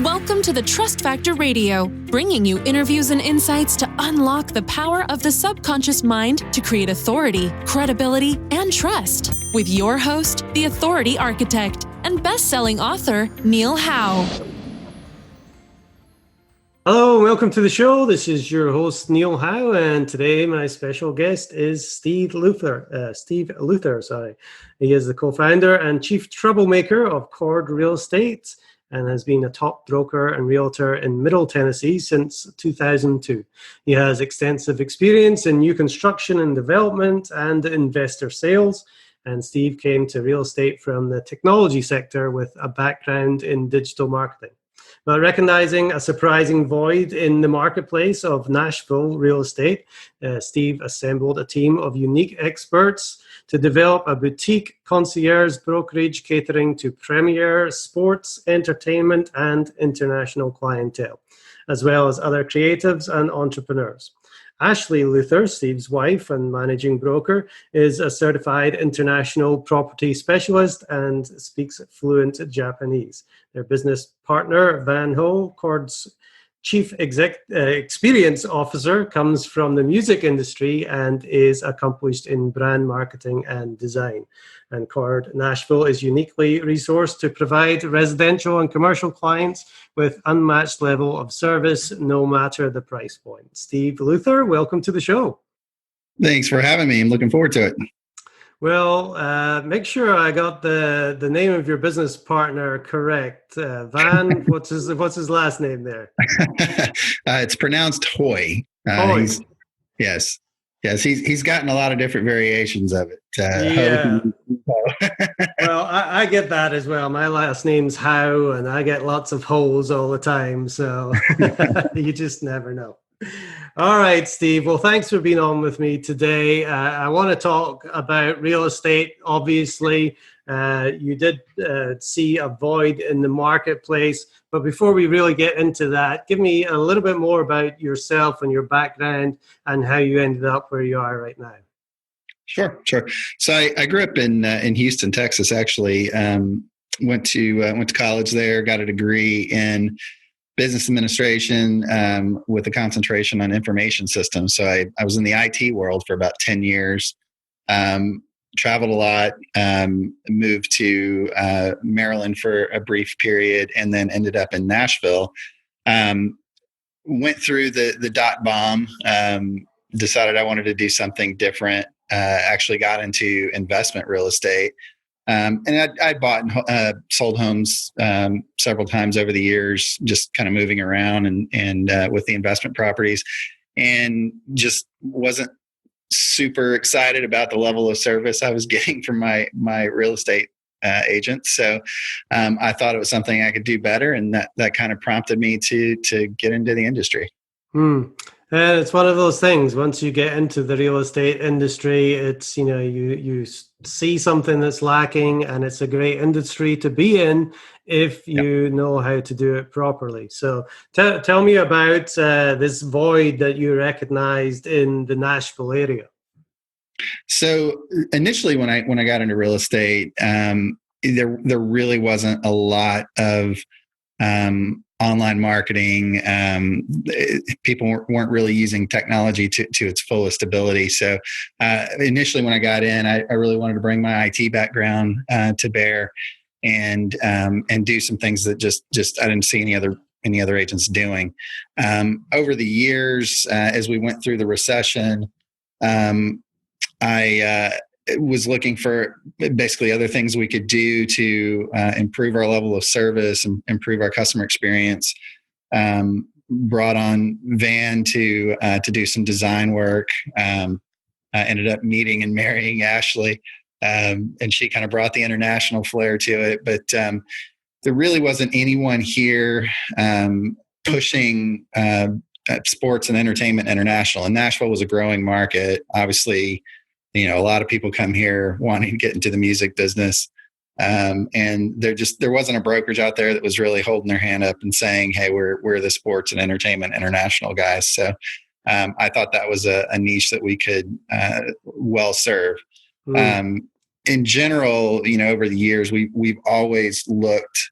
Welcome to the Trust Factor Radio, bringing you interviews and insights to unlock the power of the subconscious mind to create authority, credibility, and trust. With your host, the Authority Architect and best-selling author, Neil Howe. Hello, welcome to the show. This is your host, Neil Howe, and today my special guest is Steve Luthor. He is the co-founder and chief troublemaker of CHORD Real Estate, and has been a top broker and realtor in Middle Tennessee since 2002. He has extensive experience in new construction and development and investor sales. And Steve came to real estate from the technology sector with a background in digital marketing. But recognizing a surprising void in the marketplace of Nashville real estate, Steve assembled a team of unique experts to develop a boutique concierge brokerage catering to premier sports, entertainment, and international clientele, as well as other creatives and entrepreneurs. Ashley Luthor, Steve's wife and managing broker, is a certified international property specialist and speaks fluent Japanese. Their business partner, Hohe, CHORD's chief experience officer, comes from the music industry and is accomplished in brand marketing and design. And CHORD Nashville is uniquely resourced to provide residential and commercial clients with unmatched level of service, no matter the price point. Steve Luthor, welcome to the show. Thanks for having me. I'm looking forward to it. Well, make sure I got the name of your business partner correct. Van, what's his last name there? It's pronounced Hohe. Hohe. Yes. He's gotten a lot of different variations of it. Yeah. Well, I get that as well. My last name's Howe, and I get lots of holes all the time. So you just never know. All right, Steve. Well, thanks for being on with me today. I want to talk about real estate. Obviously, you did see a void in the marketplace. But before we really get into that, give me a little bit more about yourself and your background and how you ended up where you are right now. Sure. So I grew up in Houston, Texas. Actually, went to college there. Got a degree in business administration with a concentration on information systems. So I was in the IT world for about 10 years. Traveled a lot, moved to Maryland for a brief period, and then ended up in Nashville. Went through the dot bomb, decided I wanted to do something different, actually got into investment real estate. And I bought and sold homes several times over the years, just kind of moving around and with the investment properties, and just wasn't super excited about the level of service I was getting from my real estate agents. So I thought it was something I could do better, and that kind of prompted me to get into the industry. And it's one of those things. Once you get into the real estate industry, it's you see something that's lacking, and it's a great industry to be in if you know how to do it properly. So tell me about this void that you recognized in the Nashville area. So initially, when I got into real estate, there really wasn't a lot of online marketing. People weren't really using technology to its fullest ability. So initially, when I got in, I really wanted to bring my IT background to bear and do some things that just I didn't see any other agents doing. Over the years, as we went through the recession, I was looking for basically other things we could do to improve our level of service and improve our customer experience. Brought on Van to do some design work. Ended up meeting and marrying Ashley, and she kind of brought the international flair to it. But there really wasn't anyone here pushing sports and entertainment international. And Nashville was a growing market. Obviously, a lot of people come here wanting to get into the music business. And there wasn't a brokerage out there that was really holding their hand up and saying, hey, we're the sports and entertainment international guys. So I thought that was a niche that we could well serve. In general, over the years, we've always looked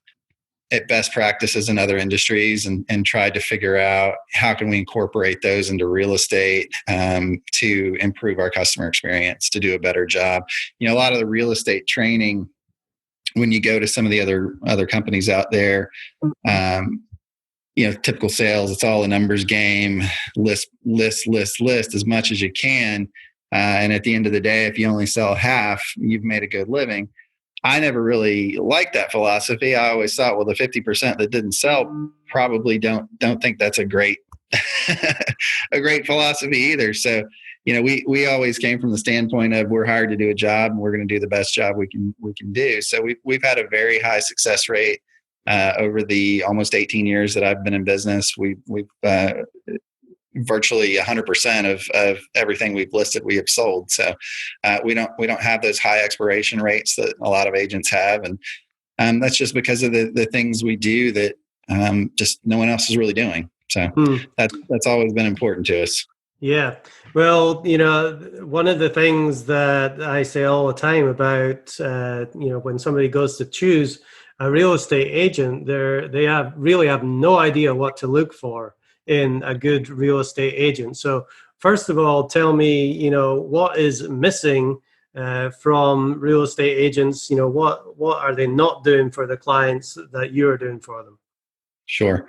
at best practices in other industries and tried to figure out how can we incorporate those into real estate to improve our customer experience, to do a better job. A lot of the real estate training, when you go to some of the other companies out there, typical sales, it's all a numbers game, list as much as you can. And at the end of the day, if you only sell half, you've made a good living. I never really liked that philosophy. I always thought, well, the 50% that didn't sell probably don't think that's a great a great philosophy either. So, we always came from the standpoint of we're hired to do a job and we're going to do the best job we can do. So we've had a very high success rate over the almost 18 years that I've been in business. We've virtually 100% of everything we've listed, we have sold. So we don't have those high expiration rates that a lot of agents have. And that's just because of the things we do that just no one else is really doing. So that's always been important to us. Yeah. Well, one of the things that I say all the time about, when somebody goes to choose a real estate agent, they really have no idea what to look for in a good real estate agent. So first of all, tell me, what is missing from real estate agents? What are they not doing for the clients that you're doing for them? Sure.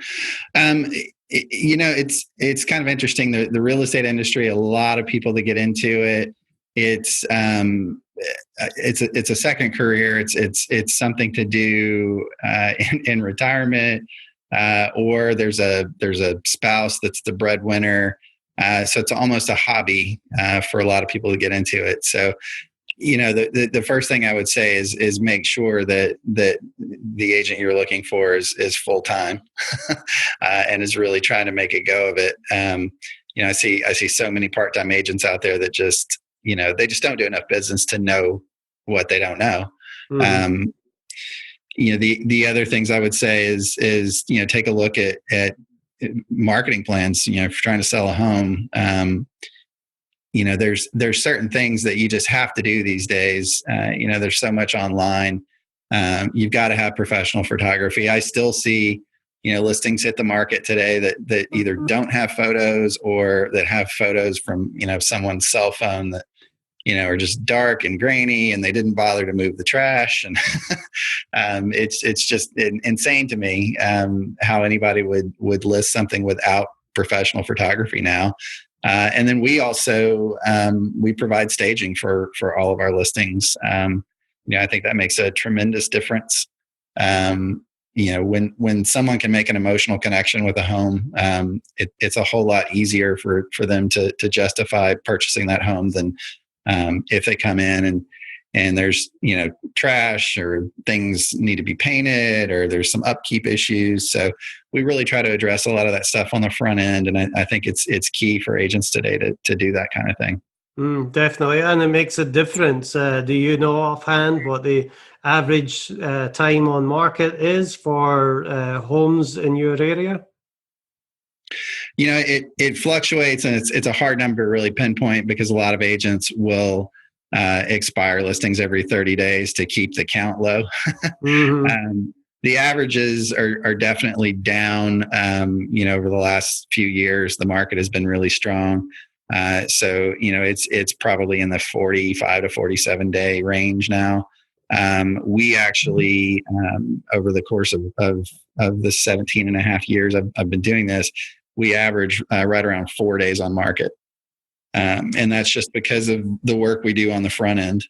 It's kind of interesting. The real estate industry, a lot of people that get into it, it's a second career. It's something to do in retirement. Or there's a spouse that's the breadwinner. So it's almost a hobby for a lot of people to get into it. So, the first thing I would say is make sure that the agent you're looking for is full time and is really trying to make a go of it. I see so many part-time agents out there that just they just don't do enough business to know what they don't know. Mm-hmm. The other things I would say is take a look at marketing plans. If you're trying to sell a home, there's certain things that you just have to do these days. There's so much online. You've got to have professional photography. I still see listings hit the market today that either don't have photos or that have photos from someone's cell phone that are just dark and grainy, and they didn't bother to move the trash. And it's just insane to me how anybody would list something without professional photography now. And then we also we provide staging for all of our listings. I think that makes a tremendous difference. When someone can make an emotional connection with a home, it's a whole lot easier for them to justify purchasing that home than if they come in and there's trash or things need to be painted or there's some upkeep issues. So we really try to address a lot of that stuff on the front end, and I think it's key for agents today to do that kind of thing. Definitely, and it makes a difference. Do you know offhand what the average time on market is for homes in your area? It fluctuates, and it's a hard number to really pinpoint because a lot of agents will expire listings every 30 days to keep the count low. Mm-hmm. The averages are definitely down. Over the last few years, the market has been really strong. So it's probably in the 45 to 47 day range now. We actually, over the course of the 17 and a half years I've been doing this, we average right around 4 days on market. And that's just because of the work we do on the front end.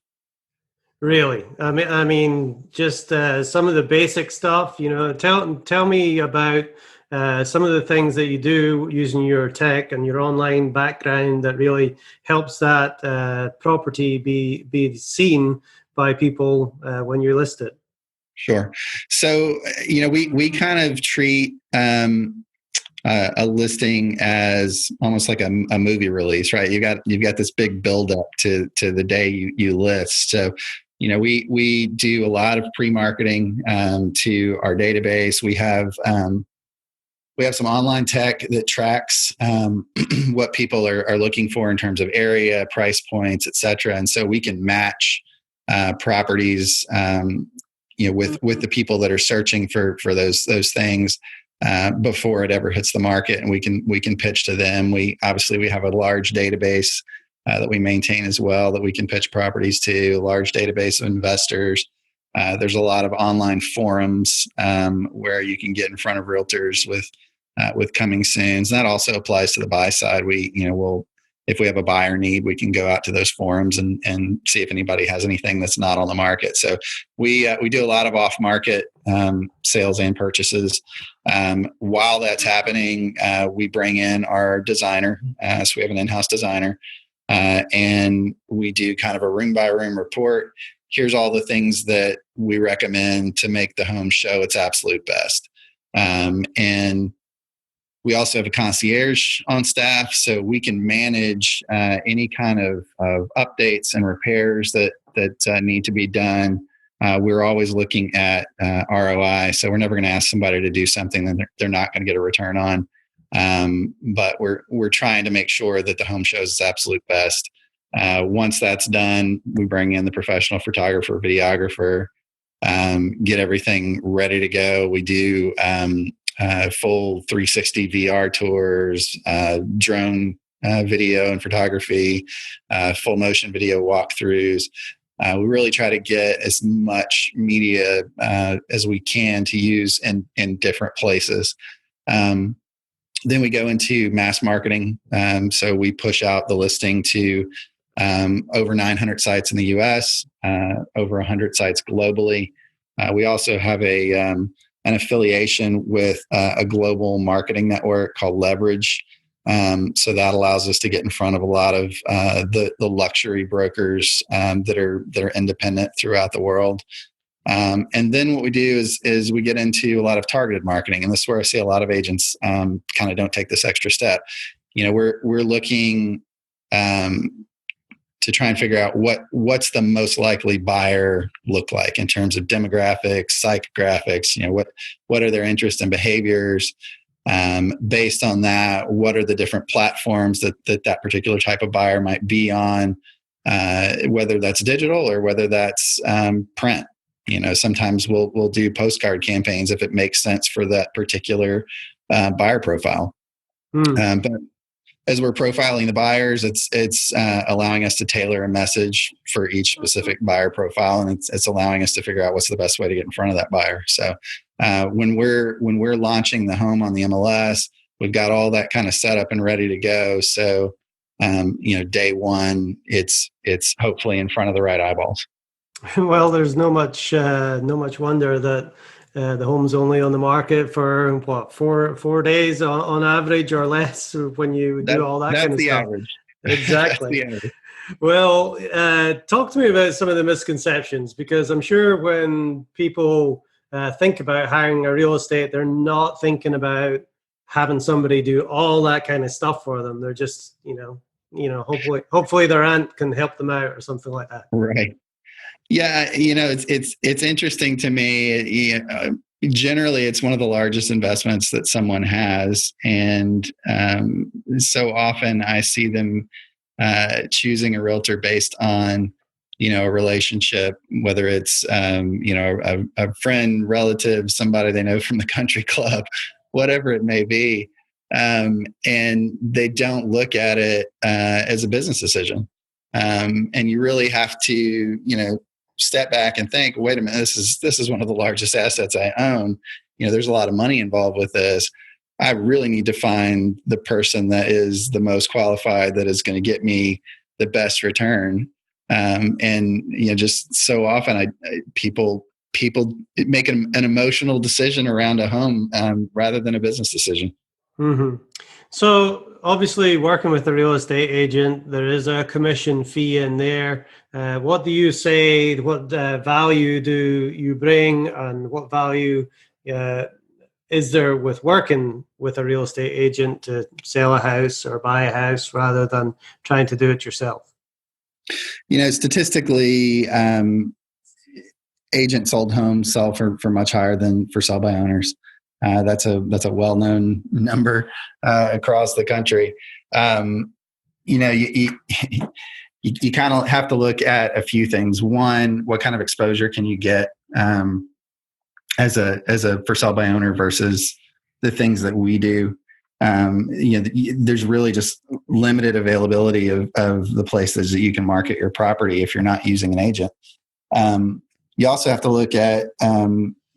Really? I mean, just some of the basic stuff, tell me about some of the things that you do using your tech and your online background that really helps that property be seen by people when you list it. Sure. So, we kind of treat a listing as almost like a movie release, right? You've got this big buildup to the day you list. So, we do a lot of pre-marketing to our database. We have some online tech that tracks what people are looking for in terms of area, price points, et cetera. And so we can match properties with the people that are searching for those things before it ever hits the market, and we can pitch to them. We have a large database that we maintain as well that we can pitch properties to, a large database of investors. There's a lot of online forums where you can get in front of realtors with coming soons. And that also applies to the buy side. If we have a buyer need, we can go out to those forums and see if anybody has anything that's not on the market. So we do a lot of off market sales and purchases. While that's happening, we bring in our designer. So we have an in-house designer, and we do kind of a room by room report. Here's all the things that we recommend to make the home show its absolute best. And we also have a concierge on staff, so we can manage any kind of updates and repairs that need to be done. We're always looking at ROI, so we're never going to ask somebody to do something that they're not going to get a return on. But we're trying to make sure that the home shows its absolute best. Once that's done, we bring in the professional photographer, videographer, get everything ready to go. We do full 360 VR tours, drone video and photography, full motion video walkthroughs. We really try to get as much media as we can to use in different places. Then we go into mass marketing. So we push out the listing to over 900 sites in the US, over 100 sites globally. We also have an affiliation with a global marketing network called Leverage. So that allows us to get in front of a lot of the luxury brokers that are independent throughout the world. And then what we do is we get into a lot of targeted marketing, and this is where I see a lot of agents kind of don't take this extra step. We're looking to try and figure out what's the most likely buyer look like in terms of demographics, psychographics. What are their interests and behaviors? Based on that, what are the different platforms that particular type of buyer might be on, whether that's digital or whether that's print. Sometimes we'll do postcard campaigns if it makes sense for that particular buyer profile. But as we're profiling the buyers, it's allowing us to tailor a message for each specific buyer profile, and it's allowing us to figure out what's the best way to get in front of that buyer. So when we're launching the home on the MLS, we've got all that kind of set up and ready to go. So day one, it's hopefully in front of the right eyeballs. Well, there's no much wonder that the home's only on the market for four days on average or less when you do all that kind of stuff. Average. Exactly. That's the average. Well, talk to me about some of the misconceptions, because I'm sure when people think about hiring a real estate, they're not thinking about having somebody do all that kind of stuff for them. They're just, hopefully their aunt can help them out or something like that. Right. Yeah, it's interesting to me. Generally, it's one of the largest investments that someone has, and so often I see them choosing a realtor based on a relationship, whether it's a friend, relative, somebody they know from the country club, whatever it may be, and they don't look at it as a business decision. And you really have to step back and think, wait a minute, this is one of the largest assets I own. There's a lot of money involved with this. I really need to find the person that is the most qualified, that is going to get me the best return. And just so often people make an emotional decision around a home rather than a business decision. Mm-hmm. So obviously working with a real estate agent, there is a commission fee in there. What do you say, what value do you bring, and what value is there with working with a real estate agent to sell a house or buy a house rather than trying to do it yourself? Statistically, agent sold homes sell for much higher than for sell by owners. That's a well-known number across the country. you kind of have to look at a few things. One, what kind of exposure can you get as a for sale by owner versus the things that we do? There's really just limited availability of the places that you can market your property if you're not using an agent. You also have to look at,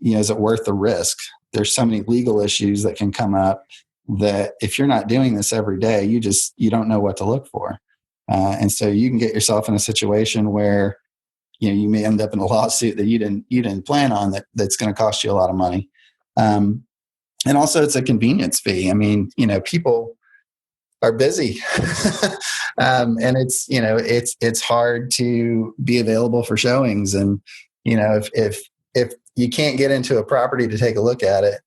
is it worth the risk? There's so many legal issues that can come up that if you're not doing this every day, you don't know what to look for. And so you can get yourself in a situation where, you may end up in a lawsuit that you didn't plan on that's going to cost you a lot of money. And also it's a convenience fee. I mean, people are busy and it's hard to be available for showings. And, if you can't get into a property to take a look at it,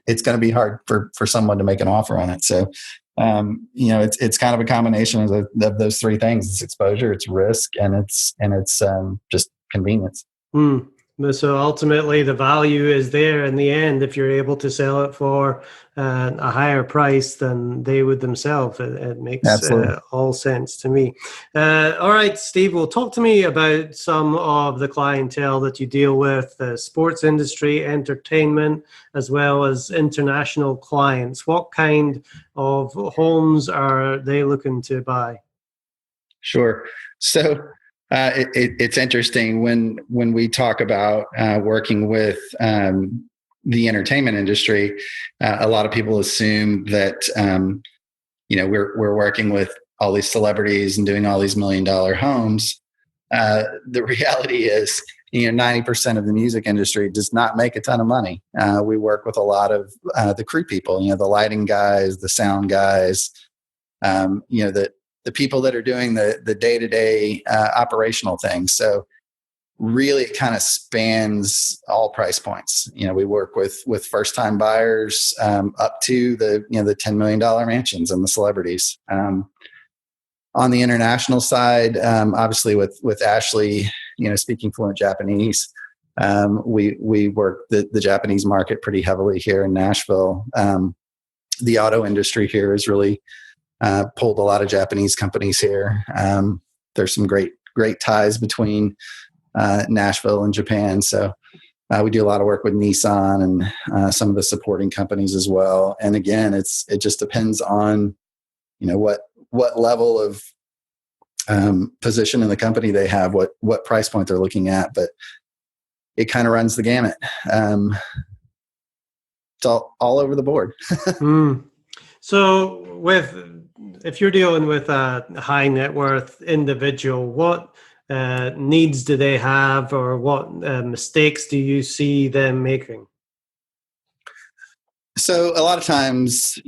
it's going to be hard for someone to make an offer on it. So, it's kind of a combination of those three things. It's exposure, it's risk, and it's just convenience. So ultimately the value is there in the end if you're able to sell it for a higher price than they would themselves. It makes all sense to me. All right, Steve, well, talk to me about some of the clientele that you deal with, the sports industry, entertainment, as well as international clients. What kind of homes are they looking to buy? Sure. So it's interesting when we talk about working with the entertainment industry. A lot of people assume that we're working with all these celebrities and doing all these $1 million homes. The reality is, 90% of the music industry does not make a ton of money. We work with a lot of the crew people, the lighting guys, the sound guys, the people that are doing the day-to-day operational things. So really it kind of spans all price points. We work with first-time buyers up to the $10 million mansions and the celebrities. On the international side, obviously with Ashley, speaking fluent Japanese, we work the Japanese market pretty heavily here in Nashville. The auto industry here is really pulled a lot of Japanese companies here. There's some great ties between Nashville and Japan. So we do a lot of work with Nissan and some of the supporting companies as well. And again, it just depends on, what level of position in the company they have, what price point they're looking at, but it kind of runs the gamut. It's all over the board. So if you're dealing with a high net worth individual, what needs do they have, or what mistakes do you see them making? So a lot of times,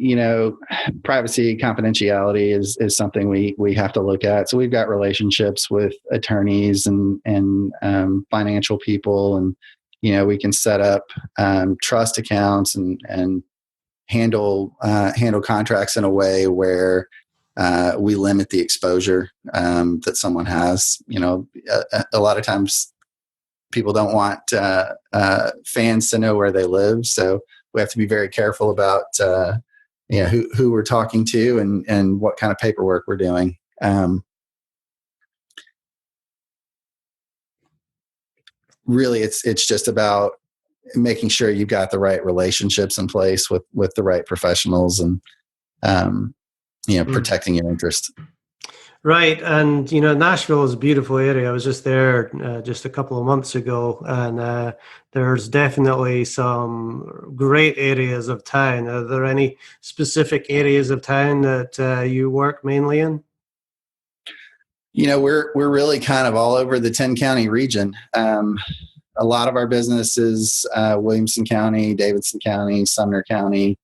privacy, confidentiality is something we have to look at. So we've got relationships with attorneys and financial people, and we can set up trust accounts and handle contracts in a way where we limit the exposure that someone has. A lot of times people don't want fans to know where they live, so we have to be very careful about who we're talking to and what kind of paperwork we're doing. Really, it's just about making sure you've got the right relationships in place with the right professionals and protecting your interest. Right. And, Nashville is a beautiful area. I was just there just a couple of months ago, and there's definitely some great areas of town. Are there any specific areas of town that you work mainly in? We're really kind of all over the 10-county region. A lot of our business is Williamson County, Davidson County, Sumner County.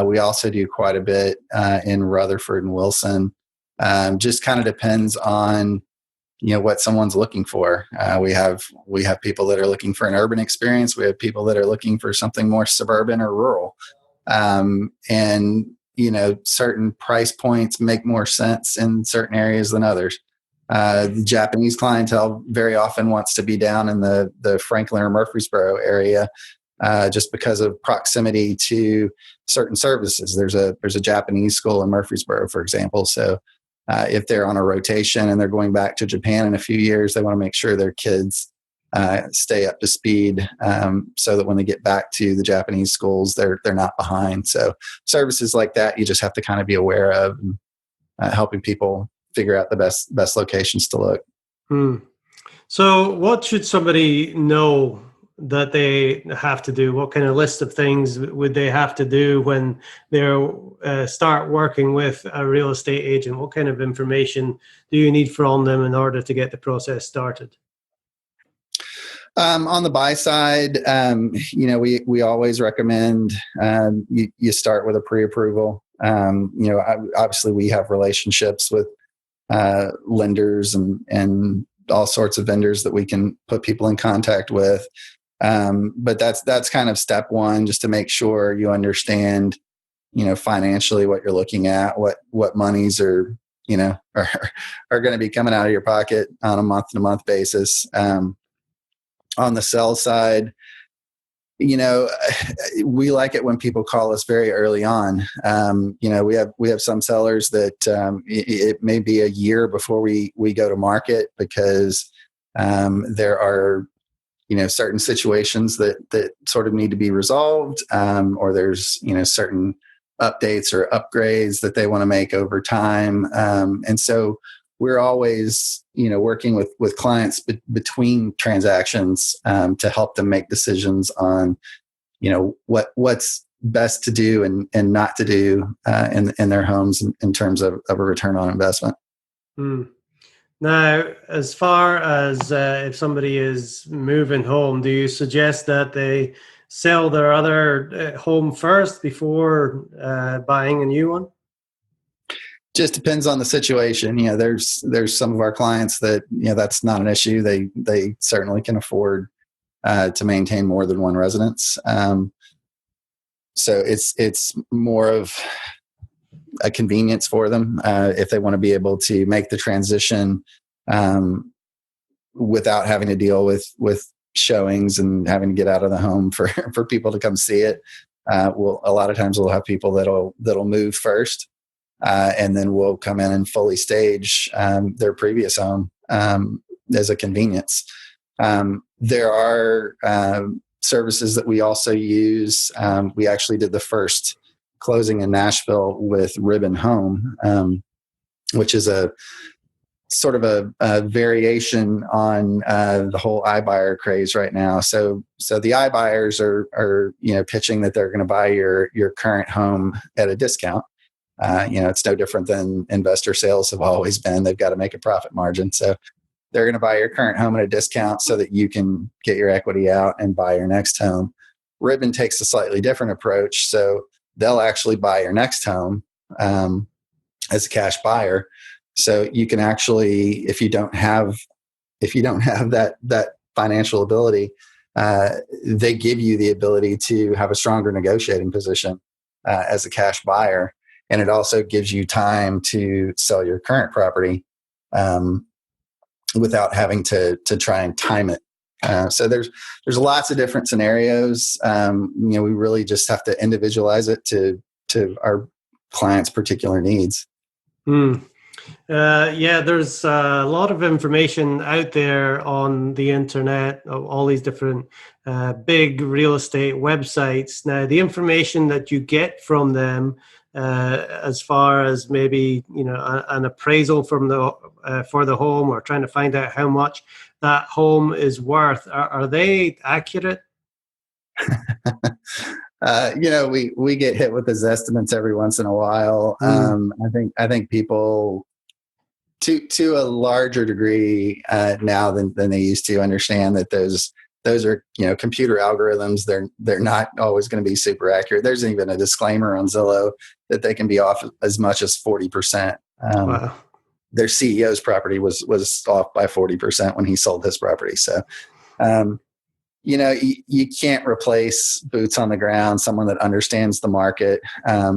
We also do quite a bit in Rutherford and Wilson. Just kind of depends on what someone's looking for. We have people that are looking for an urban experience. We have people that are looking for something more suburban or rural. And certain price points make more sense in certain areas than others. The Japanese clientele very often wants to be down in the Franklin or Murfreesboro area, just because of proximity to certain services. There's a Japanese school in Murfreesboro, for example. So if they're on a rotation and they're going back to Japan in a few years, they want to make sure their kids stay up to speed, so that when they get back to the Japanese schools, they're not behind. So services like that, you just have to kind of be aware of, and helping people figure out the best locations to look. So what should somebody know that they have to do? What kind of list of things would they have to do when they start working with a real estate agent? What kind of information do you need from them in order to get the process started? On the buy side, we always recommend you start with a pre-approval. Obviously we have relationships with lenders and all sorts of vendors that we can put people in contact with. But that's kind of step one, just to make sure you understand, financially what you're looking at, what monies are going to be coming out of your pocket on a month-to-month basis. On the sell side, we like it when people call us very early on. We have some sellers that it may be a year before we go to market, because there are certain situations that sort of need to be resolved, or there's certain updates or upgrades that they want to make over time, and so we're always working with clients between transactions to help them make decisions on what's best to do and not to do in their homes in terms of a return on investment. Now, as far as if somebody is moving home, do you suggest that they sell their other home first before buying a new one? Just depends on the situation. There's some of our clients that that's not an issue. They certainly can afford to maintain more than one residence. So it's more of a convenience for them if they want to be able to make the transition without having to deal with showings and having to get out of the home for people to come see it. A lot of times we'll have people that'll move first. And then we'll come in and fully stage their previous home as a convenience. There are services that we also use. We actually did the first closing in Nashville with Ribbon Home, which is a sort of a variation on the whole iBuyer craze right now. So the iBuyers are pitching that they're going to buy your current home at a discount. It's no different than investor sales have always been. They've got to make a profit margin. So they're going to buy your current home at a discount so that you can get your equity out and buy your next home. Ribbon takes a slightly different approach. So they'll actually buy your next home as a cash buyer. So you can actually, if you don't have that financial ability, they give you the ability to have a stronger negotiating position as a cash buyer. And it also gives you time to sell your current property without having to try and time it. So there's lots of different scenarios. We really just have to individualize it to our clients' particular needs. There's a lot of information out there on the internet, all these different big real estate websites. Now, the information that you get from them, as far as maybe an appraisal from for the home, or trying to find out how much that home is worth, are they accurate? We get hit with those estimates every once in a while. I think people to a larger degree now than they used to understand that those are computer algorithms. They're not always going to be super accurate. There's even a disclaimer on Zillow that they can be off as much as 40%. Wow. Their CEO's property was off by 40% when he sold his property. So, you can't replace boots on the ground, someone that understands the market,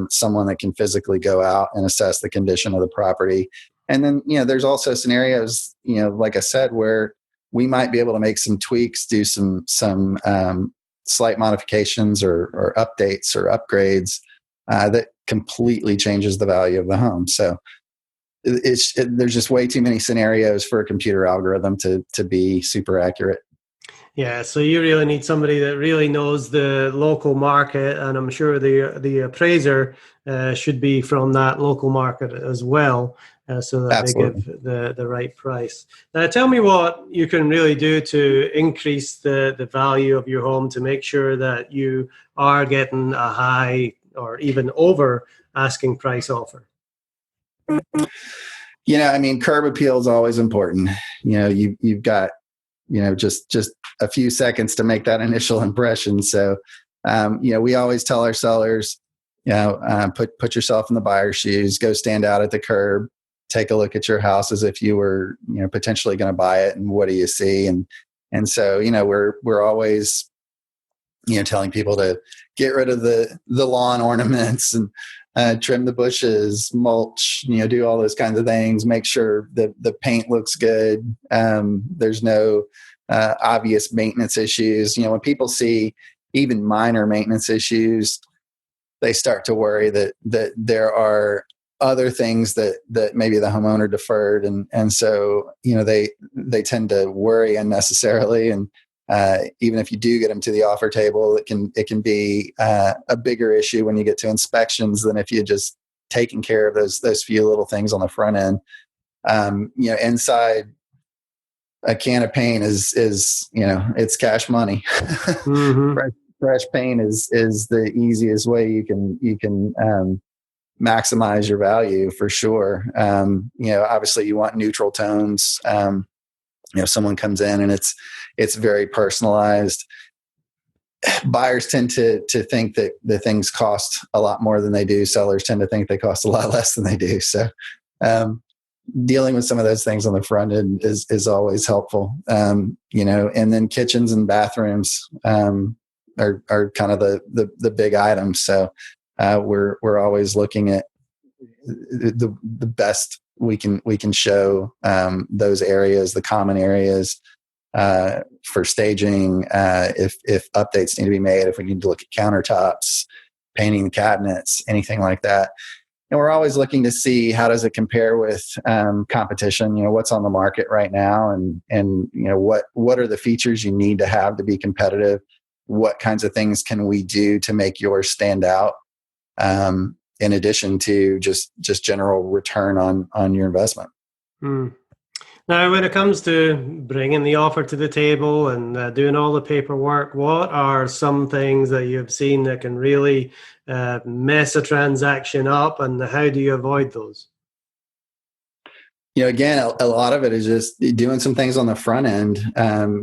someone that can physically go out and assess the condition of the property. And then, there's also scenarios, like I said, where we might be able to make some tweaks, do some slight modifications or updates or upgrades that completely changes the value of the home. So there's just way too many scenarios for a computer algorithm to be super accurate. Yeah, so you really need somebody that really knows the local market, and I'm sure the appraiser should be from that local market as well, so that Absolutely. they give the right price. Now, tell me what you can really do to increase the value of your home to make sure that you are getting a high or even over asking price offer. Curb appeal is always important. You've got just a few seconds to make that initial impression. So, we always tell our sellers, put yourself in the buyer's shoes, go stand out at the curb, take a look at your house as if you were, potentially going to buy it. And what do you see? And so, we're always, telling people to get rid of the lawn ornaments and trim the bushes, mulch, do all those kinds of things. Make sure that the paint looks good. There's no obvious maintenance issues. When people see even minor maintenance issues, they start to worry that there are other things that maybe the homeowner deferred, and so they tend to worry unnecessarily. And even if you do get them to the offer table, it can be a bigger issue when you get to inspections than if you just taken care of those few little things on the front end. Inside a can of paint is it's cash money. Mm-hmm. Fresh paint is the easiest way you can maximize your value for sure. Obviously you want neutral tones. Someone comes in and it's very personalized. Buyers tend to think that the things cost a lot more than they do. Sellers tend to think they cost a lot less than they do. So, dealing with some of those things on the front end is always helpful. And then kitchens and bathrooms, are kind of the big items. So, we're always looking at the best we can show those areas, the common areas for staging. If updates need to be made, if we need to look at countertops, painting the cabinets, anything like that. And we're always looking to see how does it compare with competition. What's on the market right now, and what are the features you need to have to be competitive. What kinds of things can we do to make yours stand out? In addition to just general return on your investment. Now, when it comes to bringing the offer to the table and doing all the paperwork, what are some things that you've seen that can really mess a transaction up, and how do you avoid those? Again, a lot of it is just doing some things on the front end,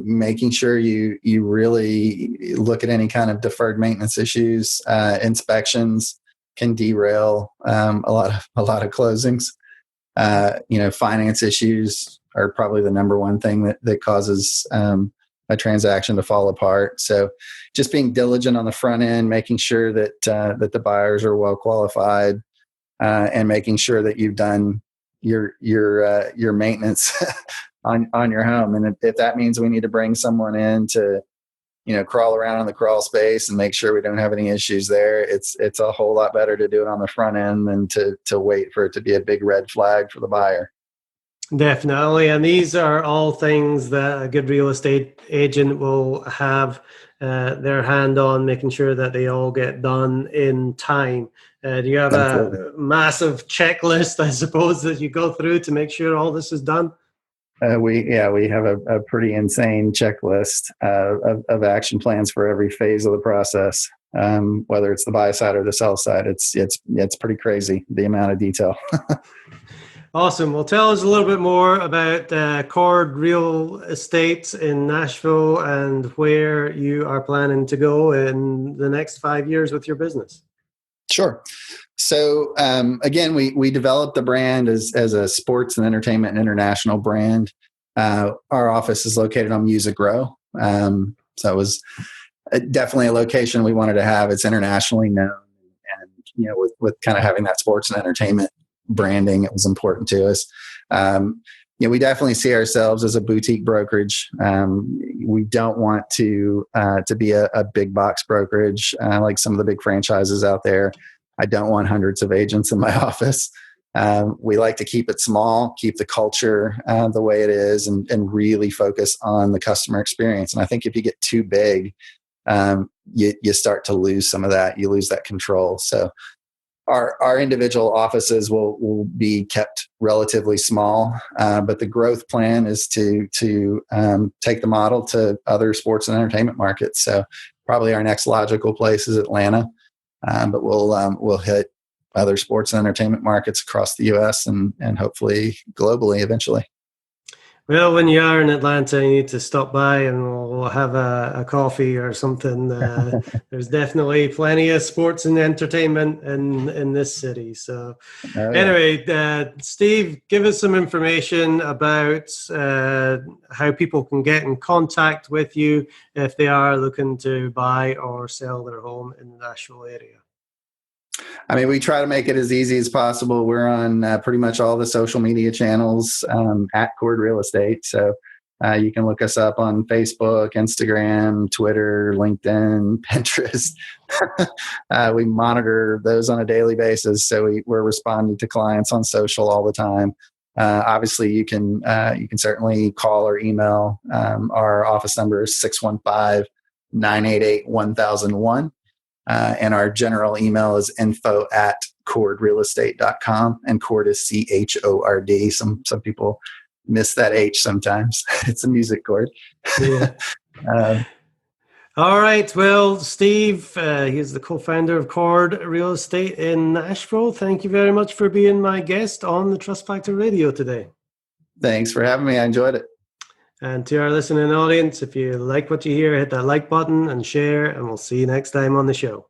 making sure you really look at any kind of deferred maintenance issues. Inspections can derail a lot of closings. Finance issues are probably the number one thing that causes a transaction to fall apart. So, just being diligent on the front end, making sure that the buyers are well qualified, and making sure that you've done your maintenance on your home. And if that means we need to bring someone in to crawl around in the crawl space and make sure we don't have any issues there, it's a whole lot better to do it on the front end than to wait for it to be a big red flag for the buyer. Definitely. And these are all things that a good real estate agent will have their hand on, making sure that they all get done in time. Do you have a massive checklist, I suppose, that you go through to make sure all this is done? We have a pretty insane checklist of action plans for every phase of the process. Whether it's the buy side or the sell side, it's pretty crazy, the amount of detail. Awesome. Well, tell us a little bit more about CHORD Real Estate in Nashville and where you are planning to go in the next 5 years with your business. Sure. So again, we developed the brand as a sports and entertainment and international brand. Our office is located on Music Row. So it was definitely a location we wanted to have. It's internationally known, and with kind of having that sports and entertainment branding, it was important to us. We definitely see ourselves as a boutique brokerage. We don't want to be a big box brokerage like some of the big franchises out there. I don't want hundreds of agents in my office. We like to keep it small, keep the culture the way it is, and really focus on the customer experience. And I think if you get too big, you start to lose some of that. You lose that control. So our individual offices will be kept relatively small, but the growth plan is to take the model to other sports and entertainment markets. So probably our next logical place is Atlanta, but we'll hit other sports and entertainment markets across the U.S. and hopefully globally eventually. Well, when you are in Atlanta, you need to stop by and we'll have a coffee or something. There's definitely plenty of sports and entertainment in this city. So anyway, Steve, give us some information about how people can get in contact with you if they are looking to buy or sell their home in the Nashville area. I mean, we try to make it as easy as possible. We're on pretty much all the social media channels at CHORD Real Estate. So you can look us up on Facebook, Instagram, Twitter, LinkedIn, Pinterest. We monitor those on a daily basis. So we're responding to clients on social all the time. Obviously, you can certainly call or email. Our office number is 615-988-1001. And our general email is info@chordrealestate.com, and chord is CHORD. Some people miss that H sometimes. It's a music chord. Yeah. All right. Well, Steve, he's the co-founder of CHORD Real Estate in Nashville. Thank you very much for being my guest on the Trust Factor Radio today. Thanks for having me. I enjoyed it. And to our listening audience, if you like what you hear, hit that like button and share, and we'll see you next time on the show.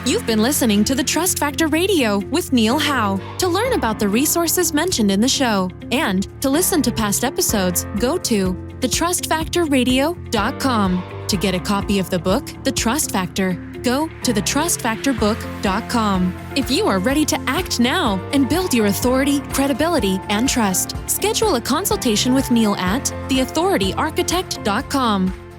You've been listening to the Trust Factor Radio with Neil Howe. To learn about the resources mentioned in the show and to listen to past episodes, go to thetrustfactorradio.com. To get a copy of the book, The Trust Factor, go to thetrustfactorbook.com. If you are ready to act now and build your authority, credibility, and trust, schedule a consultation with Neil at theauthorityarchitect.com.